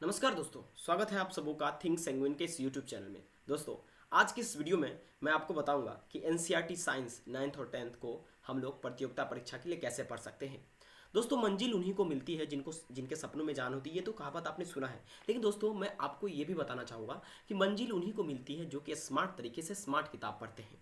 नमस्कार दोस्तों, स्वागत है आप सबों का थिंक सेंगुइन के इस यूट्यूब चैनल में। दोस्तों, आज की इस वीडियो में मैं आपको बताऊंगा कि एनसीईआरटी साइंस 9th और 10th को हम लोग प्रतियोगिता परीक्षा के लिए कैसे पढ़ सकते हैं। दोस्तों, मंजिल उन्हीं को मिलती है जिनके सपनों में जान होती है। ये तो कहावत आपने सुना है, लेकिन दोस्तों मैं आपको ये भी बताना चाहूँगा कि मंजिल उन्हीं को मिलती है जो कि स्मार्ट तरीके से स्मार्ट किताब पढ़ते हैं।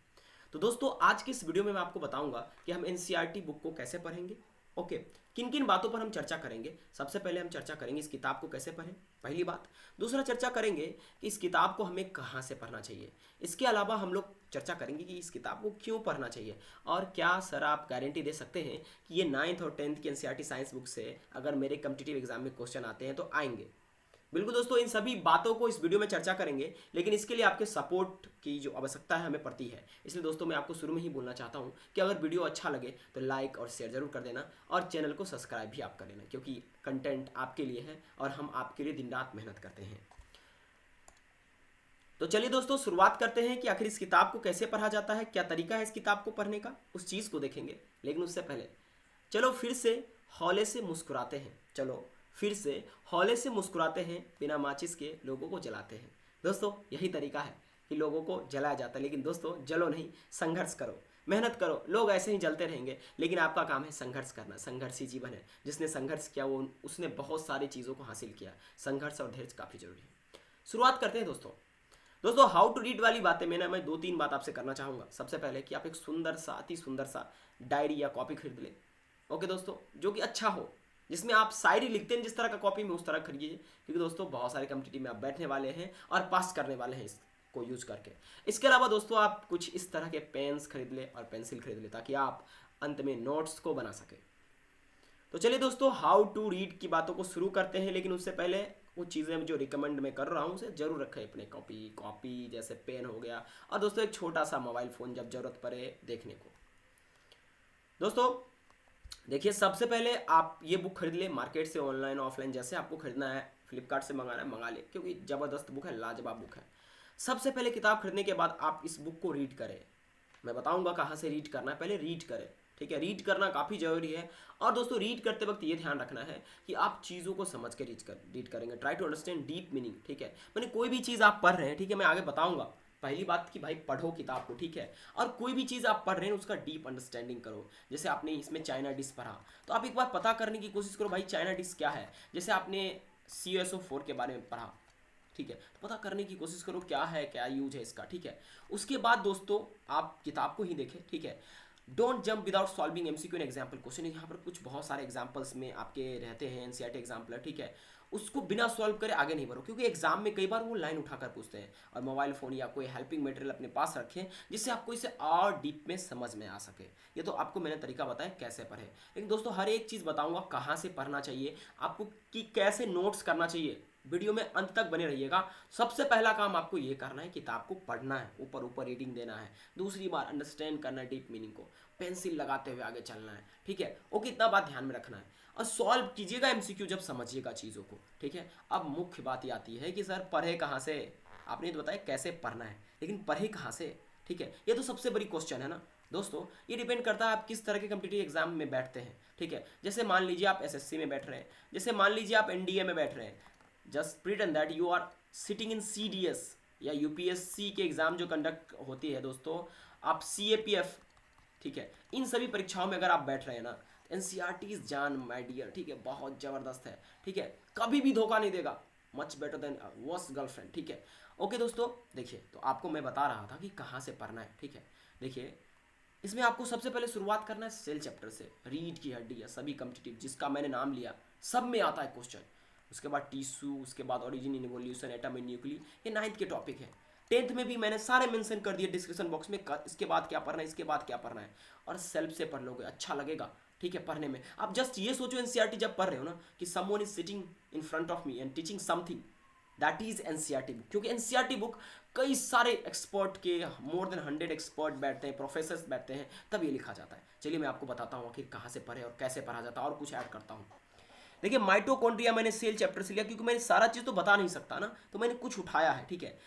तो दोस्तों, आज की इस वीडियो में मैं आपको बताऊंगा कि हम एनसीईआरटी बुक को कैसे पढ़ेंगे। ओके, किन किन बातों पर हम चर्चा करेंगे। सबसे पहले हम चर्चा करेंगे इस किताब को कैसे पढ़ें, पहली बात। दूसरा, चर्चा करेंगे कि इस किताब को हमें कहाँ से पढ़ना चाहिए। इसके अलावा हम लोग चर्चा करेंगे कि इस किताब को क्यों पढ़ना चाहिए, और क्या सर आप गारंटी दे सकते हैं कि ये 9th और 10th की एनसीईआरटी साइंस बुक से अगर मेरे कम्पिटिटिव एग्जाम में क्वेश्चन आते हैं तो आएंगे। बिल्कुल दोस्तों, इन सभी बातों को इस वीडियो में चर्चा करेंगे, लेकिन इसके लिए आपके सपोर्ट की जो आवश्यकता है हमें पड़ती है। इसलिए दोस्तों मैं आपको शुरू में ही बोलना चाहता हूं कि अगर वीडियो अच्छा लगे तो लाइक और शेयर जरूर कर देना, और चैनल को सब्सक्राइब भी आप कर लेना, क्योंकि कंटेंट आपके लिए है और हम आपके लिए दिन रात मेहनत करते हैं। तो चलिए दोस्तों, शुरुआत करते हैं कि आखिर इस किताब को कैसे पढ़ा जाता है, क्या तरीका है इस किताब को पढ़ने का, उस चीज़ को देखेंगे। लेकिन उससे पहले चलो फिर से हौले से मुस्कुराते हैं, चलो फिर से हौले से मुस्कुराते हैं, बिना माचिस के लोगों को जलाते हैं। दोस्तों, यही तरीका है कि लोगों को जलाया जाता है। लेकिन दोस्तों, जलो नहीं, संघर्ष करो, मेहनत करो। लोग ऐसे ही जलते रहेंगे, लेकिन आपका काम है संघर्ष करना। संघर्षी जीवन है। जिसने संघर्ष किया वो उसने बहुत सारी चीज़ों को हासिल किया। संघर्ष और धैर्य काफ़ी जरूरी है। शुरुआत करते हैं दोस्तों। दोस्तों, हाउ टू रीड वाली बातें में ना मैं दो तीन बात आपसे करना चाहूँगा। सबसे पहले कि आप एक सुंदर सा, अति सुंदर सा डायरी या कॉपी खरीद लें। ओके दोस्तों, जो कि अच्छा हो, जिसमें आप शायरी लिखते हैं जिस तरह का कॉपी में, उस तरह खरीदिए। क्योंकि दोस्तों बहुत सारे कम्पिटिटिव में आप बैठने वाले हैं और पास करने वाले हैं इसको यूज़ करके। इसके अलावा दोस्तों आप कुछ इस तरह के पेन्स खरीद ले और पेंसिल खरीद ले, ताकि आप अंत में नोट्स को बना सकें। तो चलिए दोस्तों, हाउ टू रीड की बातों को शुरू करते हैं। लेकिन उससे पहले कुछ चीज़ें जो रिकमेंड मैं कर रहा हूँ उसे जरूर रखें अपने कॉपी कॉपी जैसे पेन हो गया, और दोस्तों एक छोटा सा मोबाइल फ़ोन जब ज़रूरत पड़े देखने को। दोस्तों देखिए, सबसे पहले आप ये बुक खरीद ले मार्केट से, ऑनलाइन ऑफलाइन जैसे आपको खरीदना है। फ्लिपकार्ट से मंगाना है मंगा ले, क्योंकि ज़बरदस्त बुक है, लाजवाब बुक है। सबसे पहले किताब खरीदने के बाद आप इस बुक को रीड करें। मैं बताऊंगा कहाँ से रीड करना है, पहले रीड करें। ठीक है, रीड करना काफ़ी ज़रूरी है। और दोस्तों, रीड करते वक्त ये ध्यान रखना है कि आप चीज़ों को समझ के रीड करेंगे। Try to understand deep meaning. ठीक है, मैंने कोई भी चीज़ आप पढ़ रहे हैं, ठीक है, मैं आगे बताऊंगा। पहली बात कि भाई पढ़ो किताब को, ठीक है। और कोई भी चीज़ आप पढ़ रहे हैं उसका डीप अंडरस्टैंडिंग करो। जैसे आपने इसमें चाइना डिश पढ़ा, तो आप एक बार पता करने की कोशिश करो भाई चाइना डिश क्या है। जैसे आपने CSO4 के बारे में पढ़ा, ठीक है, तो पता करने की कोशिश करो क्या है, क्या यूज है इसका। ठीक है, उसके बाद दोस्तों आप किताब को ही देखें। ठीक है, don't jump without solving MCQ and example question. यहाँ पर कुछ बहुत सारे एग्जाम्पल्स में आपके रहते हैं एनसीईआरटी एग्जाम्पलर, ठीक है। उसको बिना सॉल्व करे आगे नहीं बढ़ो, क्योंकि एग्जाम में कई बार वो लाइन उठाकर पूछते हैं। और मोबाइल फ़ोन या कोई हेल्पिंग मटेरियल अपने पास रखें, जिससे आपको इसे और डीप में समझ में आ सके। ये तो आपको मैंने तरीका बताया कैसे पढ़े, लेकिन दोस्तों हर एक चीज़ बताऊंगा कहाँ से पढ़ना चाहिए आपको, कि कैसे नोट्स करना चाहिए। वीडियो में अंत तक बने रहिएगा। सबसे पहला काम आपको ये करना है, किताब को पढ़ना है, ऊपर ऊपर रीडिंग देना है। दूसरी बार अंडरस्टैंड करना है डीप मीनिंग को, पेंसिल लगाते हुए आगे चलना है। ठीक है, ओके, इतना बात ध्यान में रखना है। और सॉल्व कीजिएगा MCQ जब समझिएगा चीज़ों को। ठीक है, अब मुख्य बात ये आती है कि सर पढ़े कहाँ से। आपने तो बताया कैसे पढ़ना है, लेकिन पढ़े कहाँ से। ठीक है, ये तो सबसे बड़ी क्वेश्चन है ना दोस्तों। ये डिपेंड करता है आप किस तरह के कम्पिटिटिव एग्जाम में बैठते हैं। ठीक है, जैसे मान लीजिए आप SSC में बैठ रहे हैं, जैसे मान लीजिए आप NDA में बैठ रहे हैं। Just pretend that you are sitting in CDS या UPSC के एग्ज़ाम जो कंडक्ट होती है दोस्तों, आप CAPF, ठीक है, इन सभी परीक्षाओं में अगर आप बैठ रहे हैं ना, NCERT इज जान माय डियर। ठीक है, बहुत ज़बरदस्त है। ठीक है, कभी भी धोखा नहीं देगा। Much better than worst girlfriend. ठीक है, ओके दोस्तों, देखिए तो आपको मैं बता रहा था कि कहाँ से पढ़ना है। ठीक है, देखिए इसमें आपको सबसे पहले शुरुआत करना है सेल चैप्टर से। रीढ़ की हड्डी या सभी कम्पिटिटिव जिसका मैंने नाम लिया, सब में आता है क्वेश्चन। उसके बाद टिश्यू, उसके बाद origin in evolution, atom in nuclei, ये 9th के टॉपिक है। 10th में भी मैंने सारे मेंशन कर दिए डिस्क्रिप्शन बॉक्स में, इसके बाद क्या पढ़ना है, इसके बाद क्या पढ़ना है। और सेल्फ से पढ़ लोगे, अच्छा लगेगा। ठीक है, पढ़ने में आप जस्ट ये सोचो एनसीईआरटी जब पढ़ रहे हो ना, कि someone is sitting in front of me and teaching something, that is NCERT book. क्योंकि एनसीईआरटी बुक कई सारे एक्सपर्ट के, मोर देन 100 एक्सपर्ट बैठते हैं, प्रोफेसर्स बैठते हैं, तब ये लिखा जाता है। चलिए मैं आपको बताता हूँ आखिर कहाँ से पढ़े और कैसे पढ़ा जाता है, और कुछ ऐड करता हूँ। देखिए माइटोकॉन्ड्रिया मैंने सेल चैप्टर से लिया, क्योंकि मैंने सारा चीज़ तो बता नहीं सकता ना, तो मैंने कुछ उठाया है। ठीक है,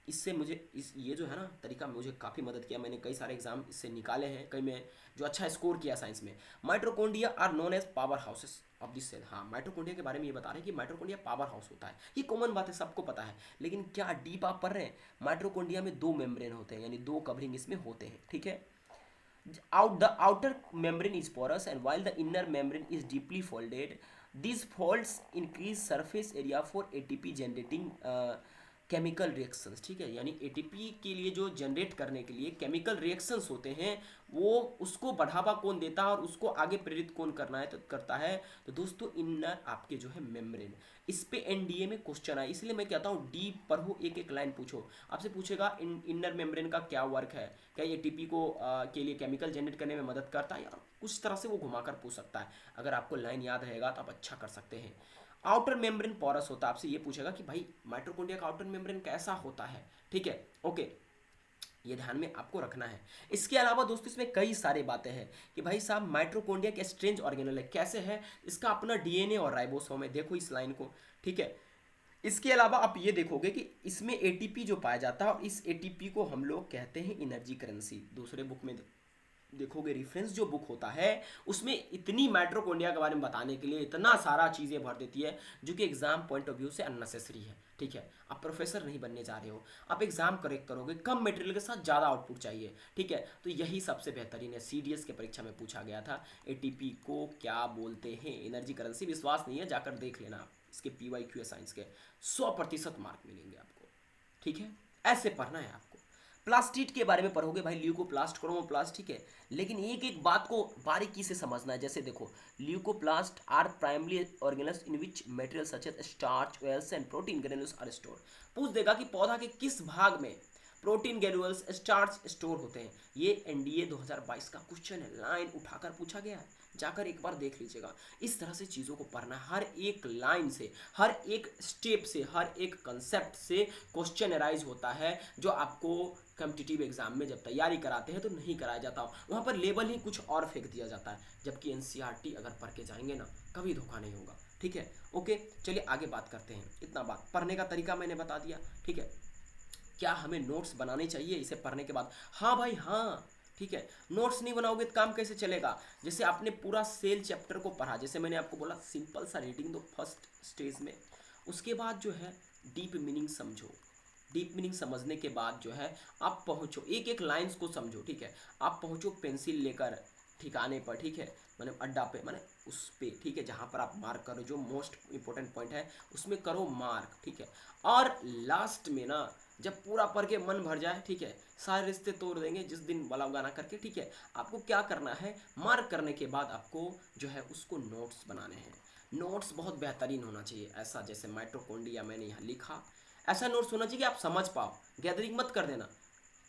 इससे मुझे ये जो है ना तरीका मुझे काफ़ी मदद किया, मैंने कई सारे एग्जाम इससे निकाले हैं, कई में जो अच्छा स्कोर किया साइंस में। Mitochondria are known as power houses of this cell. हाँ, माइटोकॉन्ड्रिया के बारे में ये बता रहे हैं कि माइटोकॉन्ड्रिया पावर हाउस होता है, ये कॉमन बात है, सबको पता है। लेकिन क्या डीप आप पढ़ रहे हैं? माइटोकॉन्ड्रिया में 2 मेम्ब्रेन होते हैं, यानी 2 कवरिंग इसमें होते हैं, ठीक है। The outer membrane is porous and while the inner membrane is deeply folded, these folds increase surface area for ATP generating chemical reactions, ठीक है। यानी एटीपी के लिए जो जनरेट करने के लिए केमिकल रिएक्शंस होते हैं, वो उसको बढ़ावा कौन देता है और उसको आगे प्रेरित कौन करना है तो करता है, तो दोस्तों इनर आपके जो है मेम्ब्रेन। इस पे एनडीए में क्वेश्चन आए, इसलिए मैं कहता हूँ डीप पढ़ो, एक एक लाइन पूछो। आपसे पूछेगा इनर मेम्ब्रेन का क्या वर्क है, क्या ये एटीपी को के लिए केमिकल जनरेट करने में मदद करता है, या कुछ तरह से वो घुमाकर पूछ सकता है। अगर आपको लाइन याद रहेगा तो आप अच्छा कर सकते हैं। आउटर मेम्ब्रेन पोरस होता है, आपसे ये पूछेगा कि भाई माइटोकॉन्ड्रिया का आउटर मेम्ब्रेन कैसा होता है, ठीक है, ओके, ये ध्यान में आपको रखना है। इसके अलावा दोस्तों इसमें कई सारे बातें हैं कि भाई साहब माइटोकॉन्ड्रिया के स्ट्रेंज ऑर्गेनल है, कैसे है, इसका अपना डीएनए और राइबोसोम है, देखो इस लाइन को, ठीक है। इसके अलावा आप ये देखोगे कि इसमें एटीपी जो पाया जाता है और इस एटीपी को हम लोग कहते हैं एनर्जी करेंसी। दूसरे बुक में देखोगे, रेफरेंस जो बुक होता है उसमें इतनी माइटोकॉन्ड्रिया के बारे में बताने के लिए इतना सारा चीज़ें भर देती है जो कि एग्जाम पॉइंट ऑफ व्यू से अननेसेसरी है, ठीक है। आप प्रोफेसर नहीं बनने जा रहे हो, आप एग्जाम करेक्ट करोगे, कम मटेरियल के साथ ज़्यादा आउटपुट चाहिए, ठीक है। तो यही सबसे बेहतरीन है। सीडीएस के परीक्षा में पूछा गया था एटीपी को क्या बोलते हैं, एनर्जी करेंसी। विश्वास नहीं है, जाकर देख लेना आप, इसके PYQ साइंस के 100% मार्क मिलेंगे आपको, ठीक है। ऐसे पढ़ना है आपको। प्लास्टिड के बारे में पढ़ोगे भाई, ल्यूकोप्लास्ट, क्रोमोप्लास्ट, ठीक है। लेकिन एक एक बात को बारीकी से समझना है। जैसे देखो, leucoplast are primary organelles in which material such as starch, oils and protein granules are stored. पूछ देगा कि पौधा के किस भाग में प्रोटीन ग्रेन्यूल्स, स्टार्च स्टोर होते हैं। ये एनडीए 2022 का क्वेश्चन है, लाइन उठाकर पूछा गया है, जाकर एक बार देख लीजिएगा। इस तरह से चीज़ों को पढ़ना, हर एक लाइन से, हर एक स्टेप से, हर एक कंसेप्ट से क्वेश्चन अराइज होता है, जो आपको कॉम्पिटिटिव एग्जाम में जब तैयारी कराते हैं तो नहीं कराया जाता। वहाँ पर लेवल ही कुछ और फेंक दिया जाता है, जबकि एनसीईआरटी अगर पढ़ के जाएंगे ना, कभी धोखा नहीं होगा, ठीक है, ओके। चलिए आगे बात करते हैं। इतना बात पढ़ने का तरीका मैंने बता दिया, ठीक है। क्या हमें नोट्स बनाने चाहिए इसे पढ़ने के बाद? हाँ भाई हाँ, ठीक है। नोट्स नहीं बनाओगे तो काम कैसे चलेगा? जैसे आपने पूरा सेल चैप्टर को पढ़ा, जैसे मैंने आपको बोला सिंपल सा रीडिंग दो फर्स्ट स्टेज में, उसके बाद जो है डीप मीनिंग समझो। डीप मीनिंग समझने के बाद जो है आप पहुँचो, एक एक लाइन्स को समझो, ठीक है। आप पहुँचो पेंसिल लेकर ठिकाने पर, ठीक है, मैंने अड्डा पे, मैंने उस पे, ठीक है, जहाँ पर आप मार्क करो, जो मोस्ट इंपॉर्टेंट पॉइंट है उसमें करो मार्क, ठीक है। और लास्ट में ना, जब पूरा पढ़ के मन भर जाए, ठीक है, सारे रिश्ते तोड़ देंगे जिस दिन वाला गाना करके, ठीक है, आपको क्या करना है, मार्क करने के बाद आपको जो है उसको नोट्स बनाने हैं। नोट्स बहुत बेहतरीन होना चाहिए, ऐसा जैसे माइटोकॉन्ड्रिया मैंने यहाँ लिखा, ऐसा नोट्स होना चाहिए कि आप समझ पाओ, गैदरिंग मत कर देना।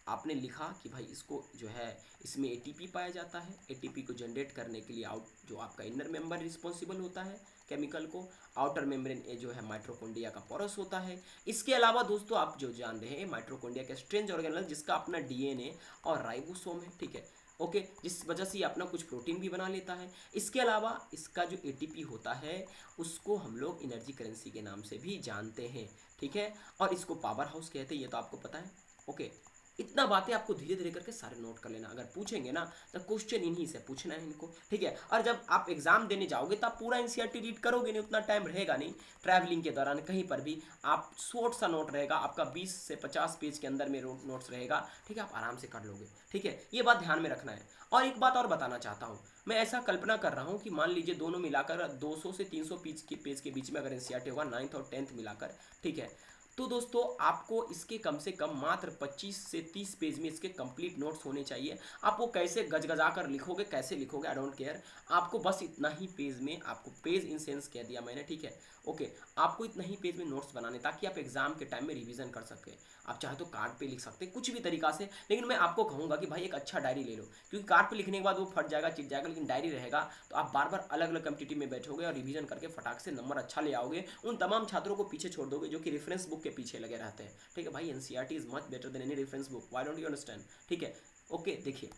आपने लिखा कि भाई इसको जो है, इसमें एटीपी पाया जाता है, एटीपी को जनरेट करने के लिए आउट जो आपका इनर मेंबर रिस्पॉन्सिबल होता है केमिकल को, आउटर मेम्ब्रेन जो है माइटोकॉन्ड्रिया का पोरस होता है। इसके अलावा दोस्तों आप जो जान रहे हैं माइटोकॉन्ड्रिया का स्ट्रेंज ऑर्गेनल, जिसका अपना डीएनए और राइबोसोम है, ठीक है, ओके, जिस वजह से ये अपना कुछ प्रोटीन भी बना लेता है। इसके अलावा इसका जो एटीपी होता है उसको हम लोग एनर्जी करेंसी के नाम से भी जानते हैं, ठीक है, और इसको पावर हाउस कहते हैं, ये तो आपको पता है, ओके। इतना बातें आपको धीरे धीरे करके सारे नोट कर लेना, अगर पूछेंगे ना तो क्वेश्चन इन्हीं से पूछना है इनको, ठीक है। और जब आप एग्जाम देने जाओगे तो आप पूरा एनसीईआरटी रीड करोगे नहीं, उतना टाइम रहेगा नहीं। ट्रैवलिंग के दौरान कहीं पर भी आप शॉर्ट सा नोट रहेगा आपका, 20 से 50 पेज के अंदर में नोट्स रहेगा, ठीक है, आप आराम से कर लोगे, ठीक है, ये बात ध्यान में रखना है। और एक बात और बताना चाहता हूँ, मैं ऐसा कल्पना कर रहा हूँ कि मान लीजिए दोनों मिलाकर 200 से 300 पेज के बीच में अगर एनसीईआरटी होगा 9th और 10th मिलाकर, ठीक है, तो दोस्तों आपको इसके कम से कम मात्र 25 से 30 पेज में इसके कंप्लीट नोट्स होने चाहिए। आप वो कैसे गजगजा कर लिखोगे, कैसे लिखोगे, आई डोंट केयर, आपको बस इतना ही पेज में, आपको पेज इन सेंस कह दिया मैंने, ठीक है, ओके, आपको इतना ही पेज में नोट्स बनाने, ताकि आप एग्जाम के टाइम में रिवीजन कर सकें। आप चाहे तो कार्ड पे लिख सकते हैं, कुछ भी तरीका से, लेकिन मैं आपको कहूँगा कि भाई एक अच्छा डायरी ले लो, क्योंकि कार्ड पे लिखने के बाद वो फट जाएगा, चिट जाएगा, लेकिन डायरी रहेगा तो आप बार बार अलग अलग कॉम्पिटिटिव में बैठोगे और रिवीजन करके फटाक से नंबर अच्छा ले आओगे, उन तमाम छात्रों को पीछे छोड़ दोगे जो कि रेफरेंस बुक के पीछे लगे रहते हैं, ठीक है भाई। NCERT is much better than any reference book, why don't you understand, ठीक है, ओके। देखिए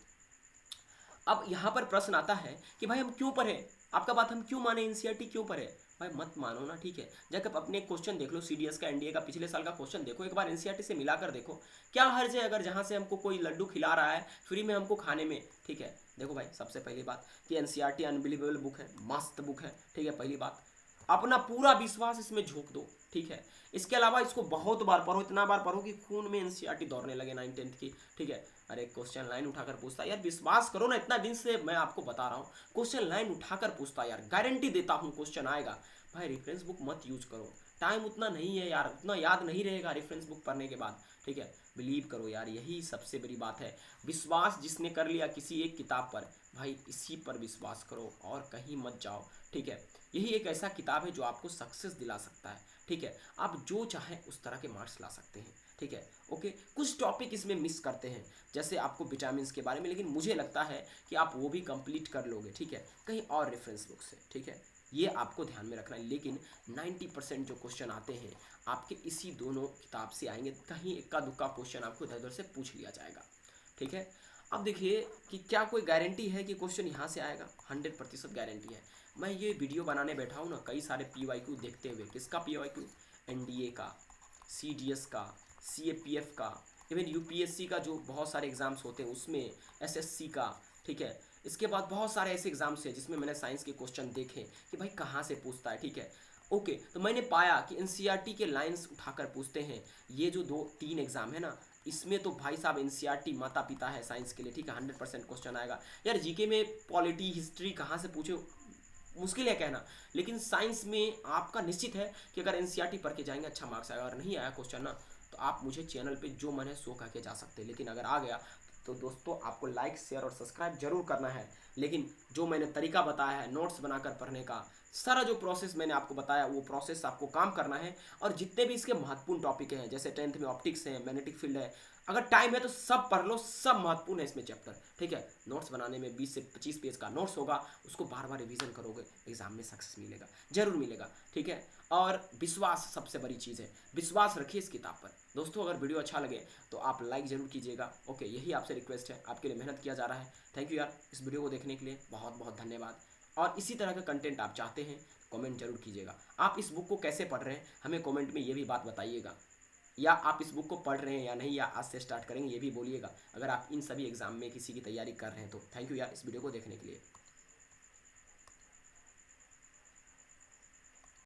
अब यहाँ पर प्रश्न आता है कि भाई हम क्यों पढ़ें, आपका बात हम क्यों माने, एनसीईआरटी क्यों पढ़े? भाई मत मानो ना, ठीक है। जाकर अपने क्वेश्चन देख लो, सीडीएस का, एनडीए का पिछले साल का क्वेश्चन देखो, एक बार एनसीईआरटी से मिलाकर देखो। क्या हर्ज है अगर जहाँ से हमको कोई लड्डू खिला रहा है फ्री में हमको खाने में, ठीक है। देखो भाई, सबसे पहली बात कि एनसीईआरटी अनबिलीवेबल बुक है, मस्त बुक है, ठीक है। पहली बात, अपना पूरा विश्वास इसमें झोंक दो, ठीक है। इसके अलावा इसको बहुत बार पढ़ो, इतना बार पढ़ो कि खून में एनसीईआरटी दौड़ने लगे 9th-10th की, ठीक है। अरे क्वेश्चन लाइन उठाकर पूछता यार, विश्वास करो ना, इतना दिन से मैं आपको बता रहा हूँ, क्वेश्चन लाइन उठाकर पूछता यार, गारंटी देता हूँ क्वेश्चन आएगा। भाई रेफरेंस बुक मत यूज करो, टाइम उतना नहीं है यार, उतना याद नहीं रहेगा रेफरेंस बुक पढ़ने के बाद, ठीक है। बिलीव करो यार, यही सबसे बड़ी बात है। विश्वास जिसने कर लिया किसी एक किताब पर, भाई इसी पर विश्वास करो और कहीं मत जाओ, ठीक है। यही एक ऐसा किताब है जो आपको सक्सेस दिला सकता है, ठीक है। आप जो चाहें उस तरह के मार्क्स ला सकते हैं, ठीक है। ओके, कुछ टॉपिक इसमें मिस करते हैं, जैसे आपको विटामिन के बारे में, लेकिन मुझे लगता है कि आप वो भी कंप्लीट कर लोगे, ठीक है, कहीं और रेफरेंस बुक से, ठीक है। ये आपको ध्यान में रखना है। लेकिन 90% जो क्वेश्चन आते हैं आपके इसी दोनों किताब से आएंगे, कहीं इक्का दुक्का क्वेश्चन आपको इधर उधर से पूछ लिया जाएगा, ठीक है। अब देखिए कि क्या कोई गारंटी है कि क्वेश्चन यहाँ से आएगा? 100% गारंटी है। मैं ये वीडियो बनाने बैठा हूँ ना, कई सारे पीवाईक्यू देखते हुए, किसका पीवाईक्यू? एनडीए का, सीडीएस का, सीएपीएफ का, इवन यूपीएससी का जो बहुत सारे एग्जाम्स होते हैं उसमें, एसएससी का, ठीक है। इसके बाद बहुत सारे ऐसे एग्जाम्स हैं जिसमें मैंने साइंस के क्वेश्चन देखे कि भाई कहाँ से पूछता है, ठीक है। ओके, तो मैंने पाया कि एनसीईआरटी के लाइंस उठाकर पूछते हैं। ये जो 2-3 एग्जाम है ना, इसमें तो भाई साहब एनसीईआरटी माता पिता है साइंस के लिए, ठीक है। 100% क्वेश्चन आएगा यार। जीके में पॉलिटी हिस्ट्री कहाँ से पूछे, मुश्किल है कहना, लेकिन साइंस में आपका निश्चित है कि अगर एनसीईआरटी पढ़ के जाएंगे अच्छा मार्क्स आएगा। अगर नहीं आया क्वेश्चन ना, तो आप मुझे चैनल पे जो मन है सो कह के जा सकते हैं, लेकिन अगर आ गया तो दोस्तों आपको लाइक शेयर और सब्सक्राइब जरूर करना है। लेकिन जो मैंने तरीका बताया है नोट्स बनाकर पढ़ने का, सारा जो प्रोसेस मैंने आपको बताया वो प्रोसेस आपको काम करना है। और जितने भी इसके महत्वपूर्ण टॉपिक हैं, जैसे 10th में ऑप्टिक्स है, मैग्नेटिक फील्ड है, अगर टाइम है तो सब पढ़ लो, सब महत्वपूर्ण है इसमें चैप्टर, ठीक है। नोट्स बनाने में 20 से 25 पेज का नोट्स होगा, उसको बार बार रिवीजन करोगे, एग्जाम में सक्सेस मिलेगा, जरूर मिलेगा, ठीक है। और विश्वास सबसे बड़ी चीज़ है, विश्वास रखिए इस किताब पर। दोस्तों अगर वीडियो अच्छा लगे तो आप लाइक जरूर कीजिएगा, ओके, यही आपसे रिक्वेस्ट है, आपके लिए मेहनत किया जा रहा है। थैंक यू यार, इस वीडियो को देखने के लिए बहुत बहुत धन्यवाद। और इसी तरह का कंटेंट आप चाहते हैं, कमेंट जरूर कीजिएगा। आप इस बुक को कैसे पढ़ रहे हैं हमें कमेंट में ये भी बात बताइएगा, या आप इस बुक को पढ़ रहे हैं या नहीं, या आज से स्टार्ट करेंगे ये भी बोलिएगा, अगर आप इन सभी एग्जाम में किसी की तैयारी कर रहे हैं तो। थैंक यू यार इस वीडियो को देखने के लिए।